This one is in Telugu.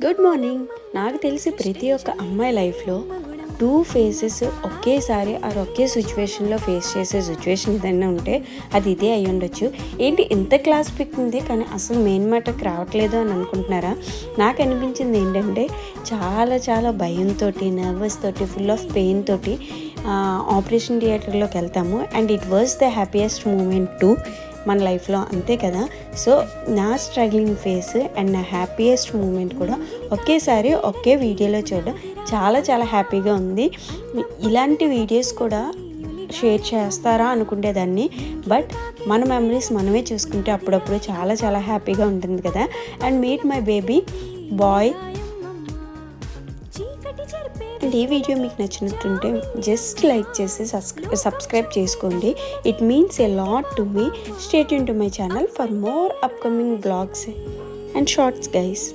Good morning. నాకు తెలిసి ప్రతి ఒక్క అమ్మాయి లైఫ్లో 2 ఫేసెస్ ఒకేసారి ఒకే సిచ్యువేషన్లో ఫేస్ చేసే సిచ్యువేషన్ ఏదైనా ఉంటే అది ఇదే అయి ఉండొచ్చు. ఏంటి ఇంత క్లాస్ పిక్ ఉంది కానీ అసలు మెయిన్ మ్యాటర్కి రావట్లేదు అని అనుకుంటున్నారా? నాకు అనిపించింది ఏంటంటే చాలా భయంతో, నర్వస్ తోటి, ఫుల్ ఆఫ్ పెయిన్ తోటి ఆపరేషన్ థియేటర్లోకి వెళ్తాము. And it was the happiest moment to మన లైఫ్లో, అంతే కదా. సో నా స్ట్రగ్లింగ్ ఫేస్ అండ్ నా హ్యాపీయెస్ట్ మూమెంట్ కూడా ఒకేసారి ఒకే వీడియోలో చూడడం చాలా హ్యాపీగా ఉంది. ఇలాంటి వీడియోస్ కూడా షేర్ చేస్తారా అనుకునేదాన్ని, బట్ మన మెమరీస్ మనమే చూసుకుంటే అప్పుడప్పుడు చాలా హ్యాపీగా ఉంటుంది కదా. And meet my baby boy. And ఈ వీడియో మీకు నచ్చినట్టుంటే జస్ట్ లైక్ చేసి సబ్స్క్రైబ్ చేసుకోండి. It means a lot to me. Stay tune to my channel for more upcoming blogs and shorts guys.